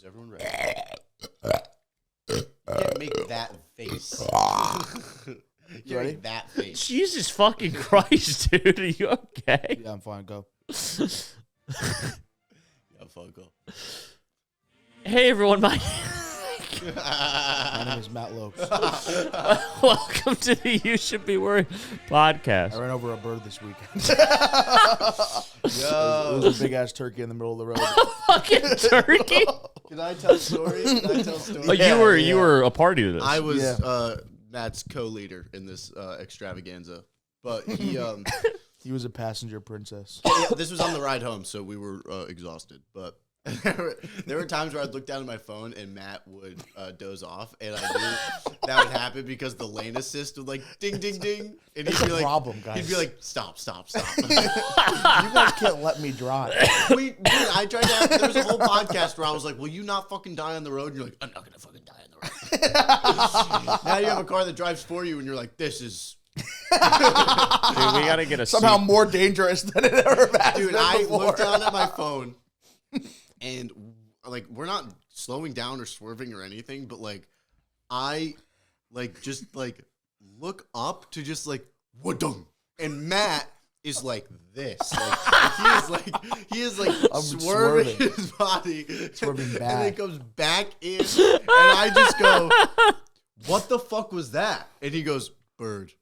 Is everyone ready? You can't make that face. You ready? That face. Jesus fucking Christ, dude. Are you okay? Yeah, I'm fine. Go. Yeah, fuck go. Hey, everyone. My name is Matt Lopes. Welcome to the You Should Be Worried podcast. I ran over a bird this weekend. Yo. It was a big-ass turkey in the middle of the road. Fucking turkey. Can I tell stories? Oh, you were a party to this. I was Matt's co-leader in this extravaganza, but he He was a passenger princess. yeah, this was on the ride home, so we were exhausted. But there were times where I'd look down at my phone and Matt would doze off, and I knew that would happen because the lane assist would like ding, ding, ding, and It's he'd be a like, problem, guys. He'd be like, stop. You guys can't let me drive. Dude, I tried to. There was a whole podcast where I was like, "Will you not fucking die on the road?" And you're like, "I'm not gonna fucking die on the road." Now you have a car that drives for you, and you're like, "This is." Dude, we gotta get a Somehow seat. more dangerous than it ever has Dude, been I before. looked down at my phone, and like we're not slowing down or swerving or anything, but like I just look up to just like wadung, and Matt is like this, he is like I'm swerving swerving. his body, Swerving and back. then it comes back in, and I just go, "What the fuck was that?" And he goes, "Bird."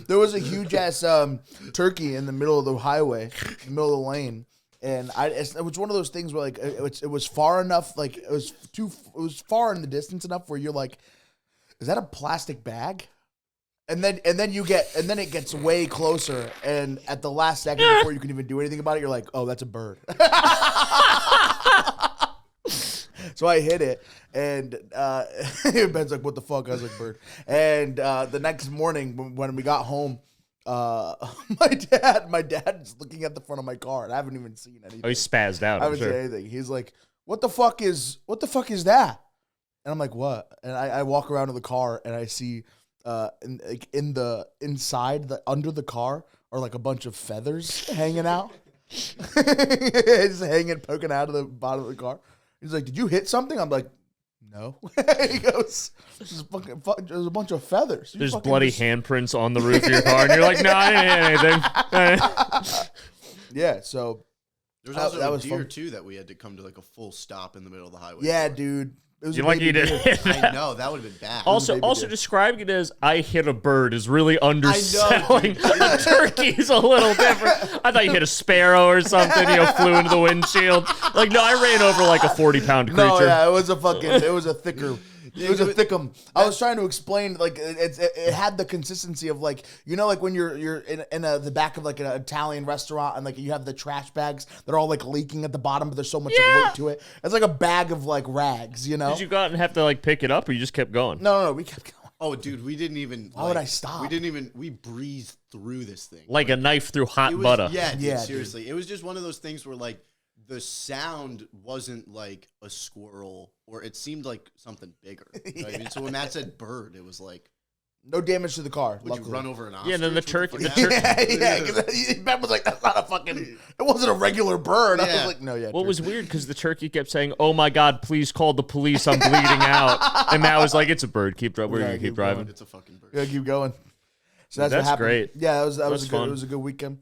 There was a huge ass turkey in the middle of the highway, in the middle of the lane, and it was one of those things where like it was far enough, like it was far in the distance enough where you're like, is that a plastic bag? And then it gets way closer, and at the last second before you can even do anything about it, you're like, oh, that's a bird. So I hit it, and Ben's like, what the fuck? I was like, bird. And the next morning when we got home, my dad's looking at the front of my car, and I haven't even seen anything. Oh, he spazzed out. I I'm haven't sure. seen anything. He's like, what the fuck is that? And I'm like, what? And I walk around to the car, and I see inside under the car are like a bunch of feathers hanging out. Just hanging, poking out of the bottom of the car. He's like, did you hit something? I'm like, no. He goes, there's a bunch of feathers. There's bloody handprints on the roof of your car, and you're like, no, I didn't hit anything. Yeah, so There was also that a was deer fun. too that we had to come to like a full stop in the middle of the highway. Yeah, for. dude. It was You a like baby you did deer. hit I that. know that would have been bad. baby Also, deer. describing it as I hit a bird is really underselling. A turkey's a little different. I thought you hit a sparrow or something, flew into the windshield. Like, no, I ran over like a 40-pound creature. No, yeah, it was a thicker. It was a thickum. I was trying to explain, like it had the consistency of like like when you're in the back of like an Italian restaurant and like you have the trash bags that are all like leaking at the bottom, but there's so much weight to it. It's like a bag of like rags, Did you go out and have to like pick it up, or you just kept going? No, we kept going. Oh, dude, we didn't even. Why would I stop? We breezed through this thing. Like a knife through hot It was, butter. Yeah, dude, Yeah, seriously. It was just one of those things where like the sound wasn't like a squirrel, or it seemed like something bigger. You know what I mean? So when Matt said bird, it was like, No damage to the car. would you luckily. run over an ostrich? Yeah, and then the What turkey. fuck The happened? turkey. Yeah. Ben was like, "That's not a fucking. It wasn't a regular bird." I Yeah. was like, "No, yeah." Well, it was weird because the turkey kept saying, "Oh my God, please call the police! I'm bleeding out." And Matt was like, "It's a bird. Keep driving. We're Yeah, gonna keep keep going. driving." It's a fucking bird. Yeah, keep going. So that's That's what happened. great. Yeah, that was That's a good. fun. It was a good weekend.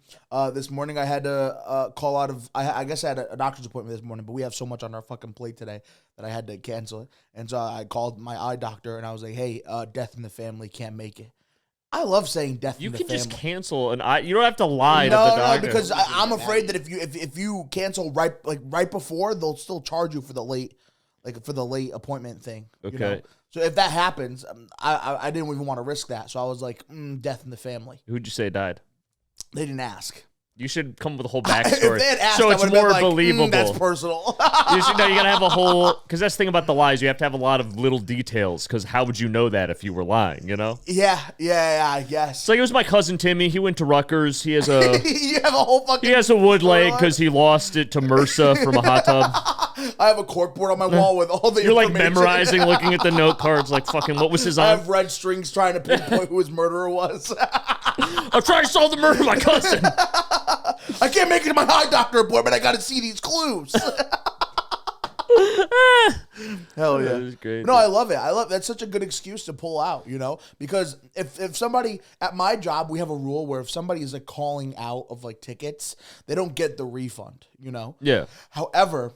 This morning I had to call out of. I guess I had a doctor's appointment this morning, but we have so much on our fucking plate today that I had to cancel it. And so I called my eye doctor and I was like, "Hey, death in the family, can't make it." I love saying death You in the can family. just cancel an eye. You don't have to lie to the No, doctor. because I'm afraid that if you cancel right before, they'll still charge you for the late appointment thing. Okay. So if that happens, I didn't even want to risk that. So I was like, death in the family. Who'd you say died? They didn't ask. You should come up with a whole If backstory, they had asked, so I it's would've been more like, believable. That's personal. You gotta have a whole, because that's the thing about the lies. You have to have a lot of little details. Because how would you know that if you were lying? yeah, I guess. So it was my cousin Timmy. He went to Rutgers. He has a You have a whole fucking. he has a wood leg storyline? because he lost it to MRSA from a hot tub. I have a corkboard on my wall with all the. You're like information. memorizing, looking at the note cards, like fucking. What was his I on? have red strings trying to pinpoint who his murderer was. I'm trying to solve the murder of my cousin. I can't make it to my eye doctor appointment. I got to see these clues. Hell That yeah. was great. No, I love it. That's such a good excuse to pull out, because if somebody at my job, we have a rule where if somebody is like calling out of like tickets, they don't get the refund, Yeah. However,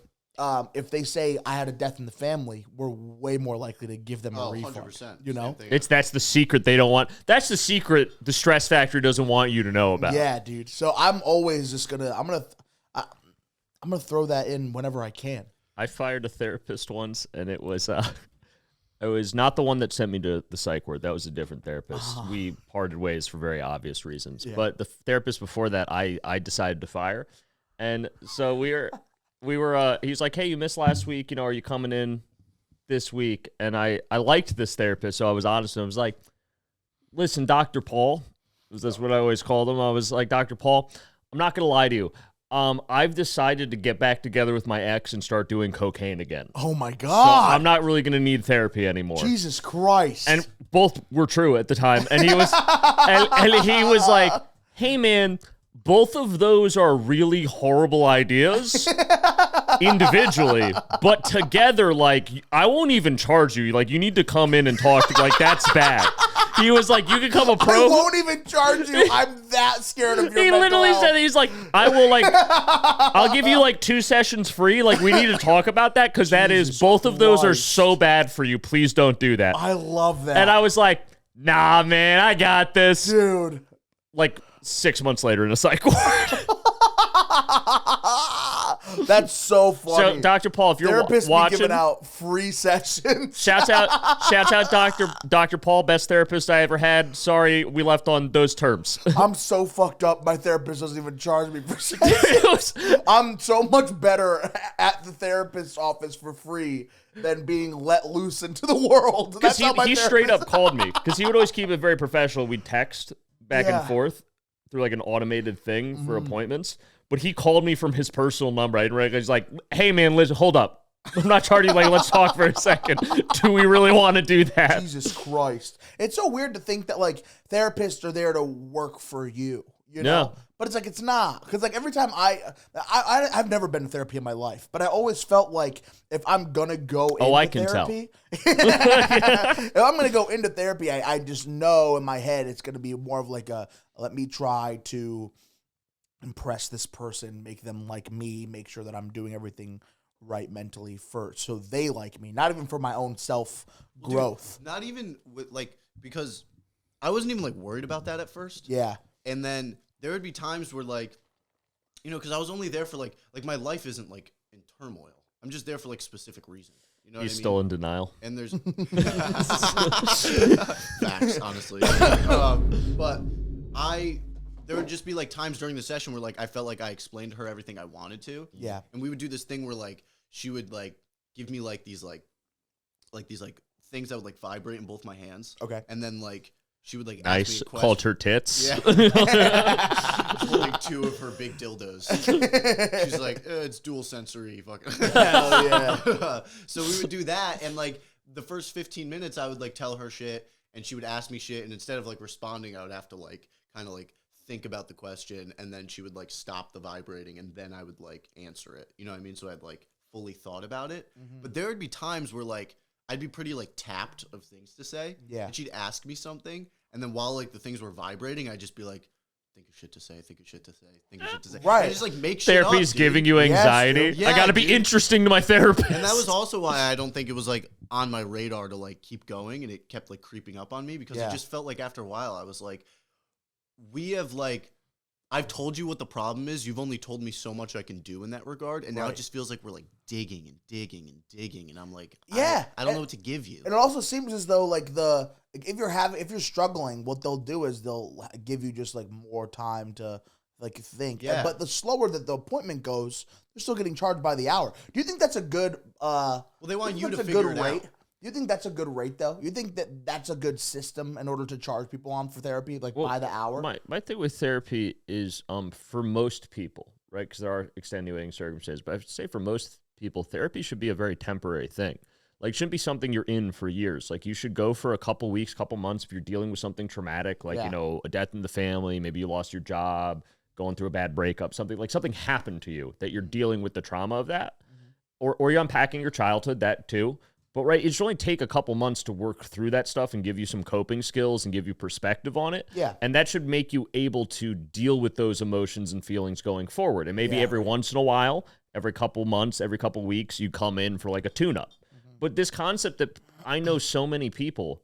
if they say I had a death in the family, we're way more likely to give them a refund. 100%. That's the secret they don't want. That's the secret the stress factory doesn't want you to know about. Yeah, dude. So I'm always just I'm gonna throw that in whenever I can. I fired a therapist once, and it was not the one that sent me to the psych ward. That was a different therapist. We parted ways for very obvious reasons. Yeah. But the therapist before that, I decided to fire, and so we were. He's like, hey, you missed last week. Are you coming in this week? And I liked this therapist, so I was honest with him. I was like, listen, Dr. Paul, that's what I always called him. I was like, Dr. Paul, I'm not gonna lie to you. I've decided to get back together with my ex and start doing cocaine again. Oh my So God. I'm not really gonna need therapy anymore. Jesus Christ. And both were true at the time. And he was, and he was like, hey man, both of those are really horrible ideas individually, but together, like, I won't even charge you. Like, you need to come in and talk. Like, that's bad. He was like, you can come a pro. I won't even charge you. I'm that scared of your He mental literally health. said, he's like, I'll give you like 2 sessions free. Like, we need to talk about that because that is, Jesus both of those are Christ. so bad for you. Please don't do that. I love that. And I was like, nah, man, I got this. Dude. Like 6 months later in a psych ward. That's so funny. So, Dr. Paul, if you're Therapists be watching, giving out free sessions. shouts out, Dr. Paul, best therapist I ever had. Sorry, we left on those terms. I'm so fucked up. My therapist doesn't even charge me for It was- sessions. I'm so much better at the therapist's office for free than being let loose into the world. Because That's how my he straight up therapist- called me. Because he would always keep it very professional. We'd text back Yeah. and forth through like an automated thing for Mm-hmm. appointments. But he called me from his personal number. I didn't recognize. He's like, hey, man, Liz, hold up. I'm not charging you. Like, let's talk for a second. Do we really want to do that? Jesus Christ. It's so weird to think that like therapists are there to work for you, know? Yeah. But it's like, it's not. Because like every time I've never been to therapy in my life, but I always felt like if I'm going to go into I can tell. therapy, if I'm going to go into therapy, I just know in my head it's going to be more of like a, let me try to impress this person, make them like me, make sure that I'm doing everything right mentally first, so they like me, not even for my own self growth. Dude, not even with because I wasn't even like worried about that at first. Yeah. And then there would be times where like, because I was only there for like my life isn't like in turmoil. I'm just there for like specific reasons. You know He's what I mean? still in denial. And there's facts, honestly. But there would just be like times during the session where like I felt like I explained to her everything I wanted to. Yeah. And we would do this thing where like she would like give me like these things that would like vibrate in both my hands. Okay. And then like she would like ask Nice. me a question. Called her tits. Yeah. Holding 2 of her big dildos. She's like, it's dual sensory. Fucking. Hell yeah. So we would do that, and like the first 15 minutes, I would like tell her shit, and she would ask me shit, and instead of like responding, I would have to like kind of like think about the question, and then she would like stop the vibrating, and then I would like answer it. You know what I mean? So I'd like fully thought about it. Mm-hmm. But there would be times where like I'd be pretty like tapped of things to say. Yeah. And she'd ask me something, and then while like the things were vibrating, I'd just be like, think of shit to say, think of shit to say, think of shit to say. Right. And I just like make shit up, Therapy's dude. giving you Yes, anxiety. dude. Yeah, I gotta be dude. interesting to my therapist. And that was also why I don't think it was like on my radar to like keep going, and it kept like creeping up on me because Yeah. it just felt like after a while I was like, we have like, I've told you what the problem is. You've only told me so much I can do in that regard, and now Right. it just feels like we're like digging and digging and digging, and I'm like, Yeah. I don't know what to give you. And it also seems as though like if you're struggling, what they'll do is they'll give you just like more time to like think. Yeah. But the slower that the appointment goes, they're still getting charged by the hour. Do you think that's a good Well, they want you to figure it out. Do you think that's a good rate though? You think that that's a good system in order to charge people on for therapy, like Well, by the hour? My thing with therapy is for most people, right? Because there are extenuating circumstances, but I would say for most people, therapy should be a very temporary thing. Like, it shouldn't be something you're in for years. Like, you should go for a couple weeks, couple months if you're dealing with something traumatic, like, Yeah. a death in the family, maybe you lost your job, going through a bad breakup, something happened to you that you're dealing with the trauma of that. or you're unpacking your childhood, that too. But right, it should only take a couple months to work through that stuff and give you some coping skills and give you perspective on it. Yeah. And that should make you able to deal with those emotions and feelings going forward. And maybe every once in a while, every couple months, every couple weeks, you come in for like a tune-up. But this concept that I know so many people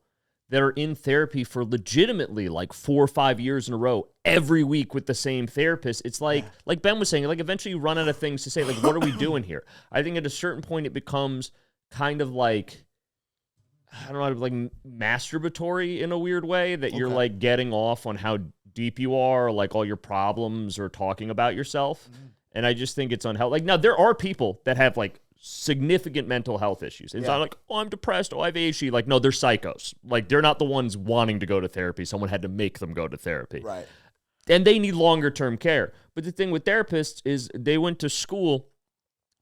that are in therapy for legitimately like 4 or 5 years in a row, every week with the same therapist. It's like Ben was saying, like eventually you run out of things to say, like, what are we doing here? I think at a certain point it becomes kind of like, I don't know, like masturbatory in a weird way, that you're like getting off on how deep you are, like all your problems, or talking about yourself. And I just think it's unhealthy. Like, now there are people that have like significant mental health issues. It's not like, oh, I'm depressed, oh, I have ADHD. Like, no, they're psychos. Like, they're not the ones wanting to go to therapy. Someone had to make them go to therapy. Right. And they need longer term care. But the thing with therapists is they went to school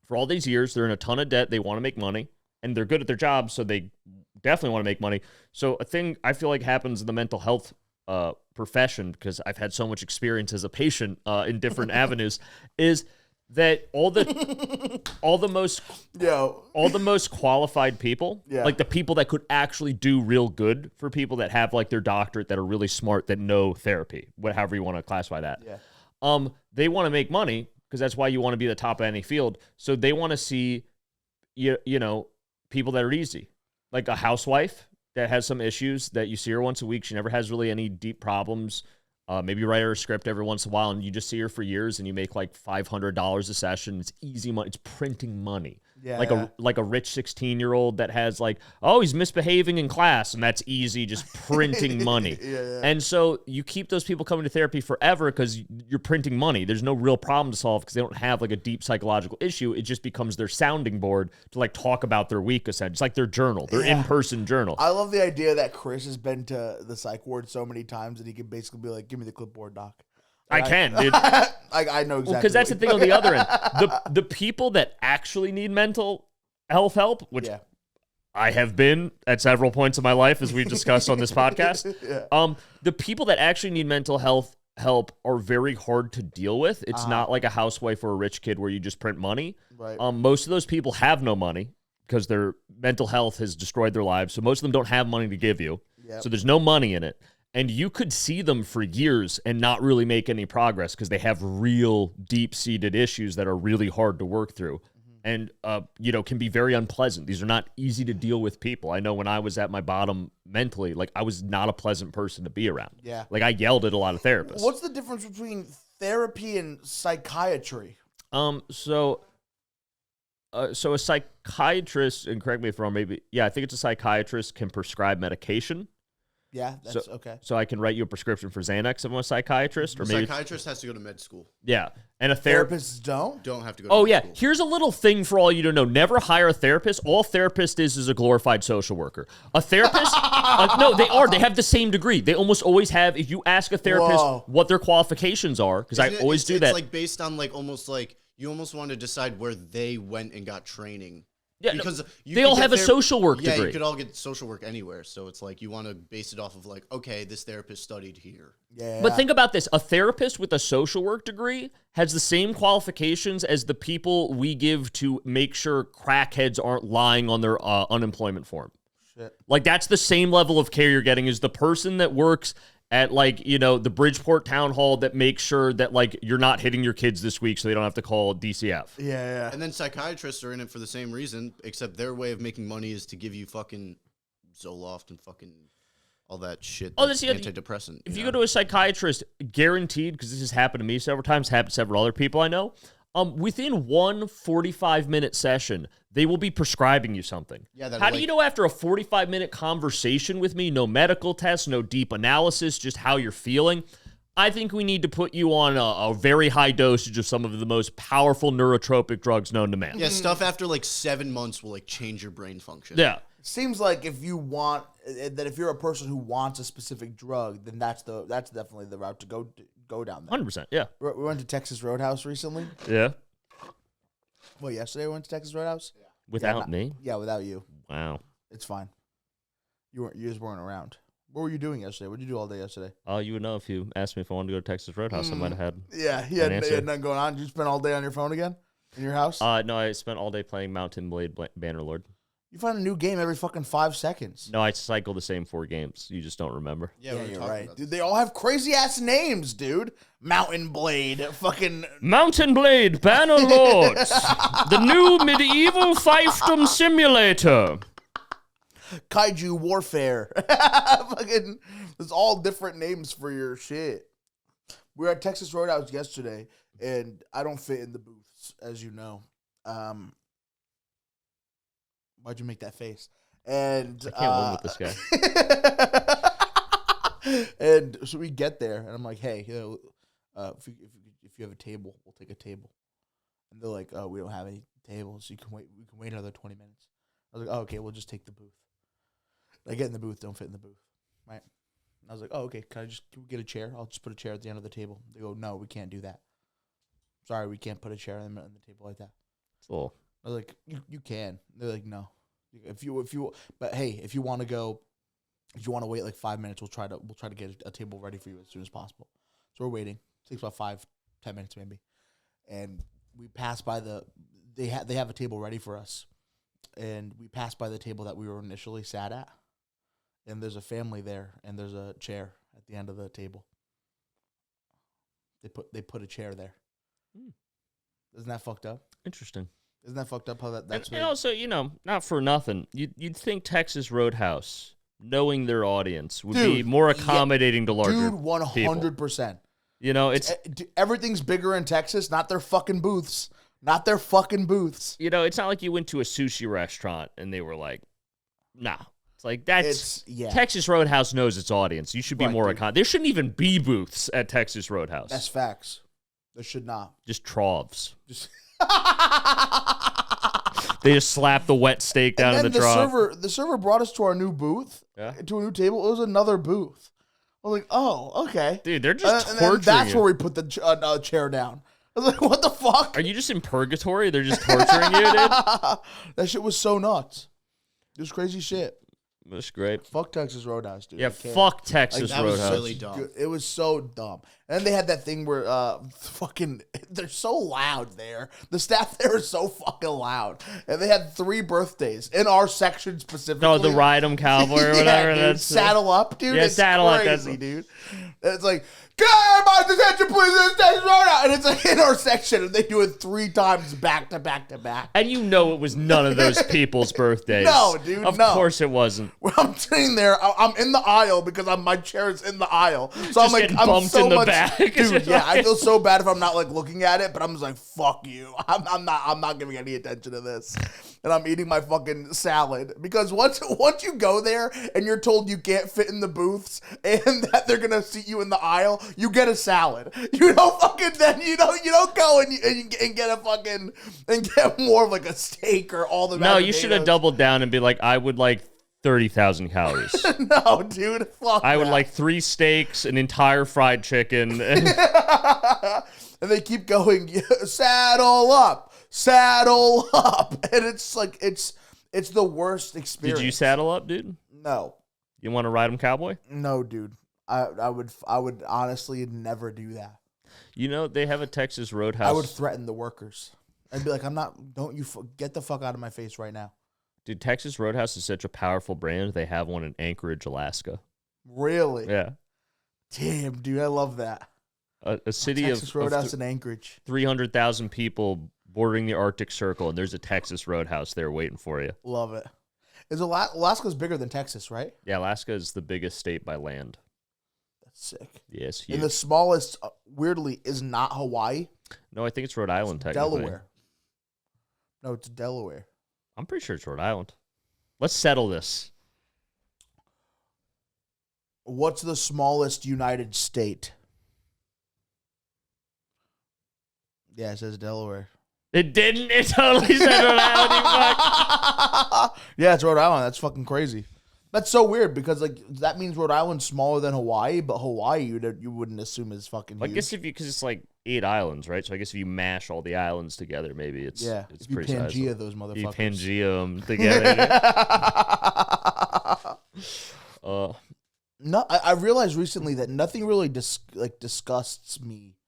for all these years. They're in a ton of debt. They want to make money, and they're good at their job, so they definitely want to make money. So a thing I feel like happens in the mental health profession, because I've had so much experience as a patient in different avenues, is that all the most qualified people, like the people that could actually do real good for people that have like their doctorate, that are really smart, that know therapy, however you want to classify that. They want to make money, because that's why you want to be the top of any field. So they want to see, you know, people that are easy, like a housewife that has some issues that you see her once a week. She never has really any deep problems. Maybe you write her a script every once in a while, and you just see her for years, and you make like $500 a session. It's easy money. It's printing money. Like a rich 16-year-old that has like, oh, he's misbehaving in class, and that's easy, just printing money. And so you keep those people coming to therapy forever because you're printing money. There's no real problem to solve because they don't have like a deep psychological issue. It just becomes their sounding board to like talk about their week, essentially. It's like their journal, their in-person journal. I love the idea that Chris has been to the psych ward so many times that he can basically be like, give me the clipboard, doc. I can, dude. I know exactly. Because that's the thing on the other end. The people that actually need mental health help, which I have been at several points in my life, as we discussed on this podcast. The people that actually need mental health help are very hard to deal with. It's not like a housewife or a rich kid where you just print money. Right. Most of those people have no money because their mental health has destroyed their lives. So most of them don't have money to give you. So there's no money in it. And you could see them for years and not really make any progress because they have real deep-seated issues that are really hard to work through and, can be very unpleasant. These are not easy to deal with people. I know when I was at my bottom mentally, like, I was not a pleasant person to be around. Yeah. Like, I yelled at a lot of therapists. What's the difference between therapy and psychiatry? So a psychiatrist, and correct me if I'm wrong, I think it's a psychiatrist, can prescribe medication. Yeah, that's okay. So I can write you a prescription for Xanax if I'm a psychiatrist, or maybe psychiatrist has to go to med school. Yeah, and a therapists don't have to go. Oh to med school. Here's a little thing for all you to know: never hire a therapist. All therapist is a glorified social worker. A therapist? No, they are. They have the same degree. They almost always have. If you ask a therapist what their qualifications are, because I always do that. It's like based on like almost like you almost want to decide where they went and got training. Yeah, because they all have a social work degree. Yeah, you could all get social work anywhere. So it's like you want to base it off of like, okay, this therapist studied here. Yeah. But think about this. A therapist with a social work degree has the same qualifications as the people we give to make sure crackheads aren't lying on their unemployment form. Shit. Like, that's the same level of care you're getting as the person that works at, like, the Bridgeport Town Hall that makes sure that, like, you're not hitting your kids this week so they don't have to call DCF. Yeah. And then psychiatrists are in it for the same reason, except their way of making money is to give you fucking Zoloft and fucking all that shit that's antidepressant. If you go to a psychiatrist, guaranteed, because this has happened to me several times, happened to several other people I know, within one 45-minute session, they will be prescribing you something. Yeah, how do you know after a 45-minute conversation with me, no medical tests, no deep analysis, just how you're feeling? I think we need to put you on a very high dosage of some of the most powerful neurotropic drugs known to man. Yeah, stuff after like 7 months will like change your brain function. Yeah. Seems like if you want that, if you're a person who wants a specific drug, then that's definitely the route to go down there. 100%, yeah. We went to Texas Roadhouse recently. Yeah. Well, yesterday we went to Texas Roadhouse. Without me? Yeah, without you. Wow. It's fine. You just weren't around. What were you doing yesterday? What did you do all day yesterday? Oh, you would know if you asked me if I wanted to go to Texas Roadhouse. I might have had. Yeah, you had nothing going on. Did you spend all day on your phone again? in your house? No, I spent all day playing Mountain Blade Bannerlord. You find a new game every fucking 5 seconds. No, I cycle the same 4 games. You just don't remember. Yeah, You're right. Dude, they all have crazy ass names, dude. Mountain Blade, fucking Mountain Blade Bannerlords, the new medieval fiefdom simulator. Kaiju Warfare. Fucking, there's all different names for your shit. We were at Texas Roadhouse yesterday, and I don't fit in the booths, as you know. Why'd you make that face? And I can't live with this guy. And so we get there, and I'm like, hey, if you have a table, we'll take a table. And they're like, oh, we don't have any tables. You can wait. We can wait another 20 minutes. I was like, oh, okay, we'll just take the booth. I get in the booth, don't fit in the booth, right? And I was like, oh, okay, can we get a chair? I'll just put a chair at the end of the table. They go, no, we can't do that. Sorry, we can't put a chair on the table like that. It's a little. I was like, you can. They're like, no. If you, but hey, if you want to go, if you want to wait like 5 minutes, we'll try to get a table ready for you as soon as possible. So we're waiting. It takes about 5-10 minutes maybe, and we pass by they have a table ready for us, and we pass by the table that we were initially sat at, and there's a family there, and there's a chair at the end of the table. They put a chair there. Isn't that fucked up? Interesting. Isn't that fucked up how that's and also, not for nothing, you'd think Texas Roadhouse, knowing their audience, would be more accommodating to larger dude, 100%. It's everything's bigger in Texas, not their fucking booths. Not their fucking booths. It's not like you went to a sushi restaurant and they were like, nah. It's like, Texas Roadhouse knows its audience. You should be more accommodating. There shouldn't even be booths at Texas Roadhouse. That's facts. There should not. Just troughs. They just slap the wet steak down in the trough. The server brought us to our new booth, to a new table. It was another booth. I was like, oh, okay. Dude, they're just torturing and that's you. where we put the chair down. I was like, what the fuck? Are you just in purgatory? They're just torturing you, dude? That shit was so nuts. It was crazy shit. That's great. Fuck Texas Roadhouse, dude. Yeah, fuck Texas Roadhouse. That was really dumb. It was so dumb. And then they had that thing where they're so loud there. The staff there is so fucking loud. And they had 3 birthdays in our section specifically. Oh, the Ride 'em Cowboy or whatever. Dude, saddle up, dude. Yeah, it's saddle crazy, up. That's dude. And it's like, get everybody's attention, please. This Texas Roadhouse. And it's like in our section, and they do it 3 times back to back to back. And it was none of those people's birthdays. No, dude, Of no. course it wasn't. When I'm sitting there, I'm in the aisle because my chair is in the aisle. So Just I'm like, getting I'm bumped so in the much, back. dude. Yeah, I feel so bad if I'm not like looking at it, but I'm just like, fuck you. I'm not giving any attention to this. And I'm eating my fucking salad because once you go there and you're told you can't fit in the booths and that they're gonna seat you in the aisle, you get a salad. You don't fucking you don't go and get a fucking and get more of like a steak or all the. No, you should have doubled down and be like, I would like 30,000 calories. No, dude, fuck. I would like 3 steaks, an entire fried chicken. And they keep going, saddle up. And it's like, it's the worst experience. Did you saddle up, dude? No. You want to ride 'em cowboy? No, dude. I would honestly never do that. They have a Texas Roadhouse. I would threaten the workers. I'd be like, get the fuck out of my face right now. Dude, Texas Roadhouse is such a powerful brand. They have one in Anchorage, Alaska. Really? Yeah. Damn, dude, I love that. A city Texas Roadhouse in Anchorage. 300,000 people bordering the Arctic Circle, and there's a Texas Roadhouse there waiting for you. Love it. Alaska's bigger than Texas, right? Yeah, Alaska is the biggest state by land. That's sick. Yes, huge. And the smallest, weirdly, is not Hawaii. No, I think it's Rhode Island, technically. Delaware. No, it's Delaware. I'm pretty sure it's Rhode Island. Let's settle this. What's the smallest United State? Yeah, it says Delaware. It didn't. It totally said Rhode Island. You fuck. Yeah, it's Rhode Island. That's fucking crazy. That's so weird because that means Rhode Island's smaller than Hawaii, but Hawaii you wouldn't assume is fucking huge. I guess because it's like 8 islands, right? So I guess if you mash all the islands together, maybe it's if you pretty Pangea sizable. those motherfuckers. You Pangea them together. No, I realized recently that nothing really disgusts me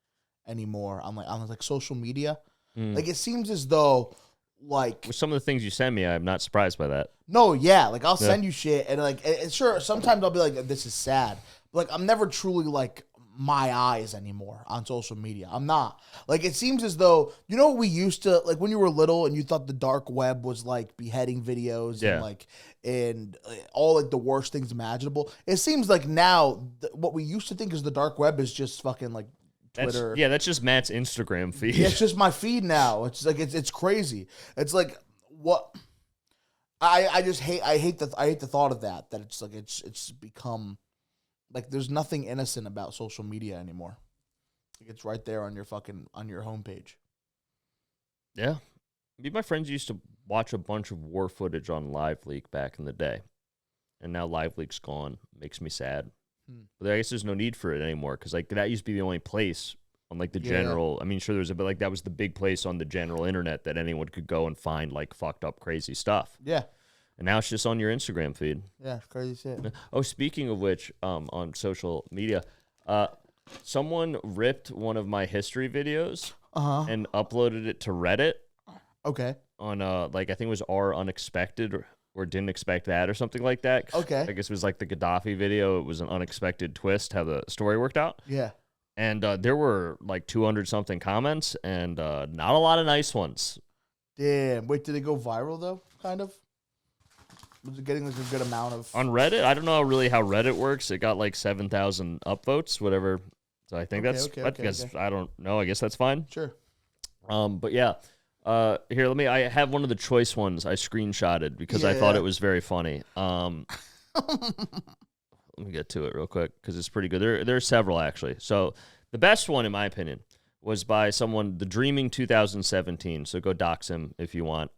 anymore on social media. Like it seems as though like With some of the things you send me, I'm not surprised by that. no, yeah, like I'll send you shit and like and sure sometimes I'll be like this is sad. But like I'm never truly like my eyes anymore on social media. I'm not. Like it seems as though we used to like when you were little and you thought the dark web was like beheading videos and all like the worst things imaginable. It seems like now what we used to think is the dark web is just fucking like Twitter. That's just Matt's Instagram feed. Yeah, it's just my feed now. It's like it's crazy. It's like what I just hate the thought of that it's like it's become like there's nothing innocent about social media anymore. Like it's right there on your homepage. Yeah. Me and my friends used to watch a bunch of war footage on LiveLeak back in the day. And now LiveLeak's gone. Makes me sad. But I guess there's no need for it anymore because like that used to be the only place on like the general. I mean, sure, there's a bit like that was the big place on the general internet that anyone could go and find like fucked up crazy stuff. Yeah. And now it's just on your Instagram feed. Yeah, crazy shit. Oh, speaking of which, on social media, someone ripped one of my history videos and uploaded it to Reddit. Okay. On like I think it was R Unexpected or Didn't Expect That or something like that. Okay. I guess it was like the Gaddafi video. It was an unexpected twist how the story worked out. Yeah. And there were like 200 something comments and not a lot of nice ones. Damn. Wait, did it go viral though? Kind of. Was it getting like a good amount of on Reddit? I don't know really how Reddit works. It got like 7,000 upvotes, whatever. So I think I don't know. I guess that's fine. Sure. But yeah. Here, I have one of the choice ones I screenshotted because I thought it was very funny. Let me get to it real quick because it's pretty good. There are several actually. So the best one, in my opinion, was by someone, the Dreaming 2017. So go dox him if you want.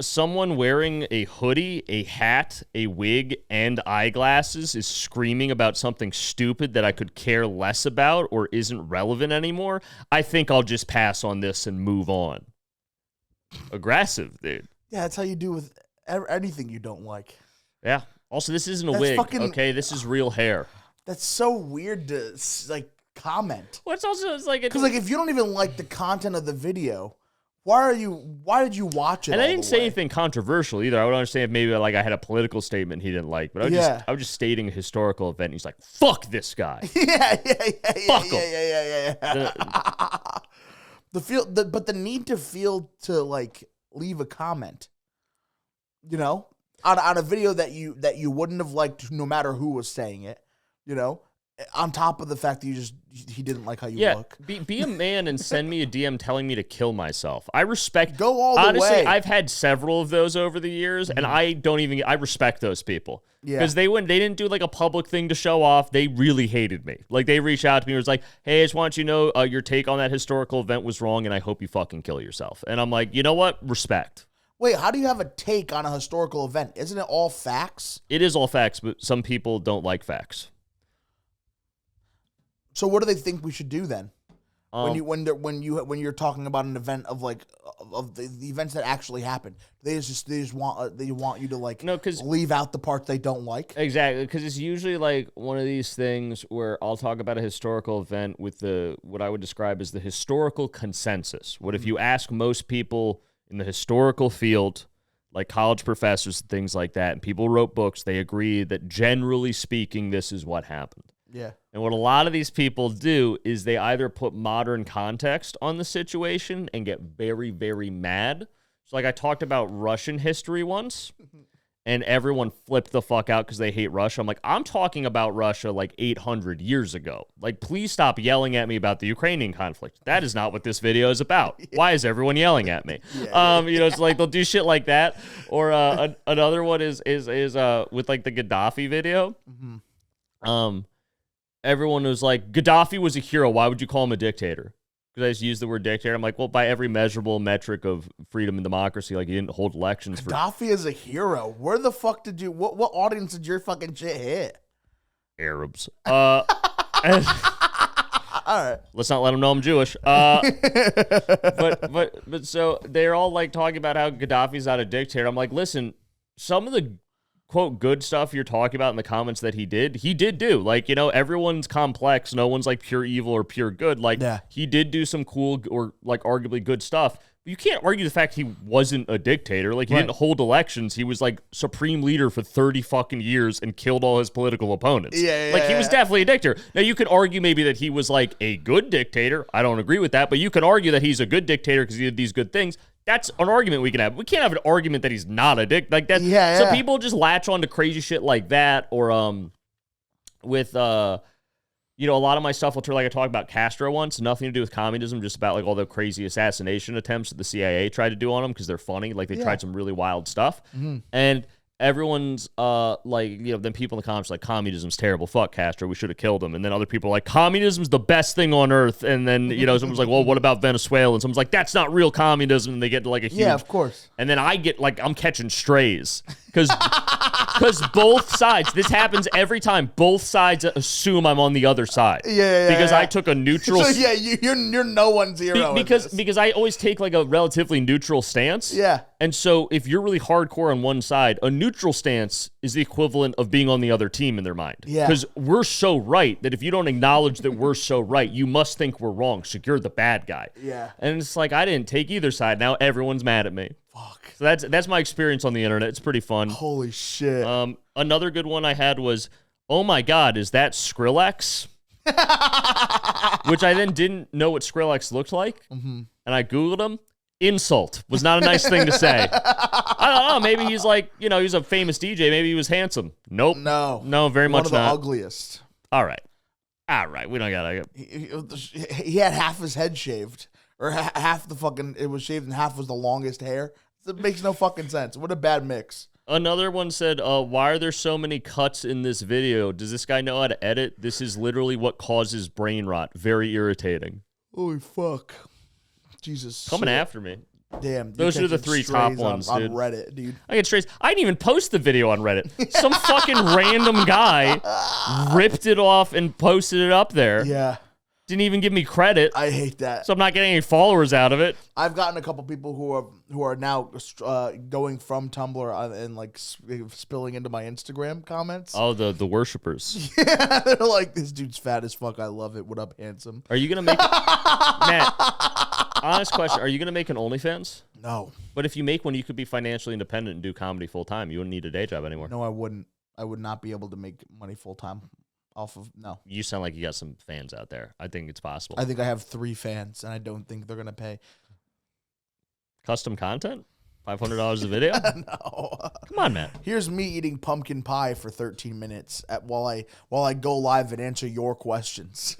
Someone wearing a hoodie, a hat, a wig, and eyeglasses is screaming about something stupid that I could care less about or isn't relevant anymore. I think I'll just pass on this and move on. Aggressive, dude. Yeah, that's how you do with anything you don't like. Yeah. Also, this isn't a That's wig, fucking- okay? This is real hair. That's so weird to like comment. Well, it's like... Because like if you don't even like the content of the video... Why did you watch it? And all I didn't the say way? anything controversial either. I would understand if maybe like I had a political statement he didn't like, but I was just stating a historical event. And he's like, "Fuck this guy." yeah. Fuck him. But the need to feel to like leave a comment, on a video that you wouldn't have liked no matter who was saying it, on top of the fact that he didn't like how you look. Be a man and send me a DM telling me to kill myself. I respect. Go all the honestly, way. I've had several of those over the years, and I respect those people. Yeah. Because they didn't do like a public thing to show off. They really hated me. Like they reached out to me and was like, "Hey, I just want you to know your take on that historical event was wrong, and I hope you fucking kill yourself." And I'm like, you know what? Respect. Wait, how do you have a take on a historical event? Isn't it all facts? It is all facts, but some people don't like facts. So what do they think we should do then? When you're talking about an event of like of the events that actually happened, they want you to like leave out the parts they don't like. Exactly, because it's usually like one of these things where I'll talk about a historical event with what I would describe as the historical consensus. What if you ask most people in the historical field, like college professors and things like that, and people wrote books, they agree that generally speaking, this is what happened. Yeah. And what a lot of these people do is they either put modern context on the situation and get very, very mad. So like I talked about Russian history once, and everyone flipped the fuck out because they hate Russia. I'm like, I'm talking about Russia like 800 years ago. Like, please stop yelling at me about the Ukrainian conflict. That is not what this video is about. Why is everyone yelling at me? It's like they'll do shit like that. Or another one is with like the Gaddafi video. Everyone was like, Gaddafi was a hero. Why would you call him a dictator? Because I just used the word dictator. I'm like, well, by every measurable metric of freedom and democracy, like he didn't hold elections. Gaddafi is a hero. Where the fuck did you? What audience did your fucking shit hit? Arabs. All right. Let's not let them know I'm Jewish. But so they're all like talking about how Gaddafi's not a dictator. I'm like, listen, some of the quote good stuff you're talking about in the comments that he did do. Like, you know, everyone's complex. No one's like pure evil or pure good. Like, he did do some cool or like arguably good stuff. But you can't argue the fact he wasn't a dictator. Like, he didn't hold elections. He was like supreme leader for 30 fucking years and killed all his political opponents. Like, he was definitely a dictator. Now, you could argue maybe that he was like a good dictator. I don't agree with that. But you could argue that he's a good dictator because he did these good things. That's an argument we can have. We can't have an argument that he's not a dick like that. So people just latch on to crazy shit like that, or with you know, a lot of my stuff will turn, like I talked about Castro once, nothing to do with communism, just about like all the crazy assassination attempts that the CIA tried to do on him because they're funny. Like, they tried some really wild stuff, and everyone's like, you know, then people in the comments are like, communism's terrible, fuck Castro, we should have killed him. And then other people are like, communism's the best thing on earth. And then, you know, someone's like, well, what about Venezuela? And someone's like, that's not real communism. And they get like a huge, of course. And then I get like, I'm catching strays because both sides, this happens every time, both sides assume I'm on the other side. Because I took a neutral. So you're no one's hero. Because I always take like a relatively neutral stance. And so if you're really hardcore on one side, a neutral stance is the equivalent of being on the other team in their mind. Because we're so right that if you don't acknowledge that we're so right, you must think we're wrong. So you're the bad guy. And it's like, I didn't take either side. Now everyone's mad at me. Fuck. So that's my experience on the internet. It's pretty fun. Holy shit. Another good one I had was, oh my God, is that Skrillex? Which I then didn't know what Skrillex looked like. And I Googled him. Insult was not a nice thing to say. I don't know. Maybe he's like, you know, he's a famous DJ. Maybe he was handsome. Nope. No, very much not. One of the ugliest. All right. We don't gotta. He had half his head shaved, or half the fucking. It was shaved and half was the longest hair. It makes no fucking sense. What a bad mix. Another one said, why are there so many cuts in this video? Does this guy know how to edit? This is literally what causes brain rot. Very irritating. Holy fuck. Jesus. Coming after me. Damn. Those are the three top ones, on dude. Reddit, dude. I get strays. I didn't even post the video on Reddit. Some fucking random guy ripped it off and posted it up there. Yeah. Didn't even give me credit. I hate that. So I'm not getting any followers out of it. I've gotten a couple people who are now going from Tumblr and like spilling into my Instagram comments. Oh, the worshipers. Yeah, they're like, this dude's fat as fuck. I love it. What up, handsome? Are you gonna make Matt? Honest question: are you gonna make an OnlyFans? No. But if you make one, you could be financially independent and do comedy full time. You wouldn't need a day job anymore. No, I wouldn't. I would not be able to make money full time. No. You sound like you got some fans out there. I think it's possible. I think I have 3 fans, and I don't think they're gonna pay. Custom content, $500 a video. No. Come on, man. Here's me eating pumpkin pie for 13 minutes while I go live and answer your questions.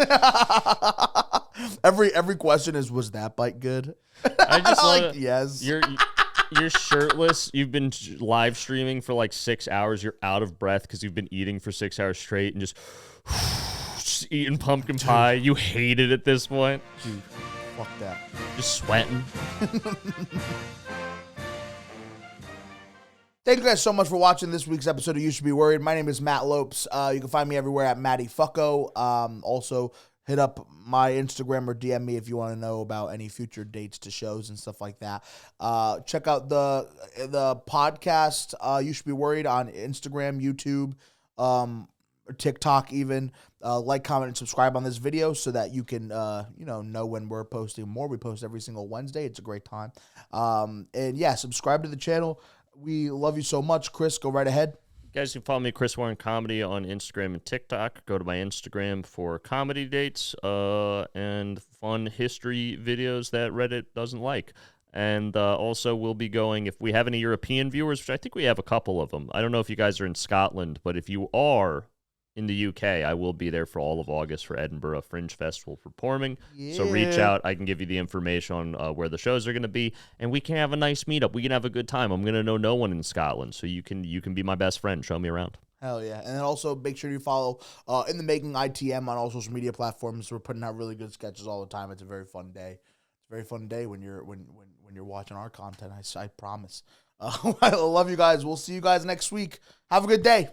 Every question was that bite good? I just like, yes. You're shirtless. You've been live streaming for like 6 hours. You're out of breath because you've been eating for 6 hours straight and just eating pumpkin pie. You hate it at this point. Dude, fuck that. Just sweating. Thank you guys so much for watching this week's episode of You Should Be Worried. My name is Matt Lopes. You can find me everywhere at Matty Fucko. Also, hit up my Instagram or DM me if you want to know about any future dates to shows and stuff like that. Check out the podcast, You Should Be Worried, on Instagram, YouTube, TikTok even. Like, comment, and subscribe on this video so that you can know when we're posting more. We post every single Wednesday. It's a great time. And yeah, subscribe to the channel. We love you so much. Chris, go right ahead. Guys, you can follow me, Chris Warren Comedy, on Instagram and TikTok. Go to my Instagram for comedy dates and fun history videos that Reddit doesn't like. And also, we'll be going, if we have any European viewers, which I think we have a couple of them. I don't know if you guys are in Scotland, but if you are in the UK, I will be there for all of August for Edinburgh Fringe Festival performing. Yeah. So reach out. I can give you the information on where the shows are going to be, and we can have a nice meetup. We can have a good time. I'm going to know no one in Scotland, so you can be my best friend. Show me around. Hell yeah. And then also make sure you follow In the Making ITM on all social media platforms. We're putting out really good sketches all the time. It's a very fun day. It's a very fun day when you're watching our content. I promise. I love you guys. We'll see you guys next week. Have a good day.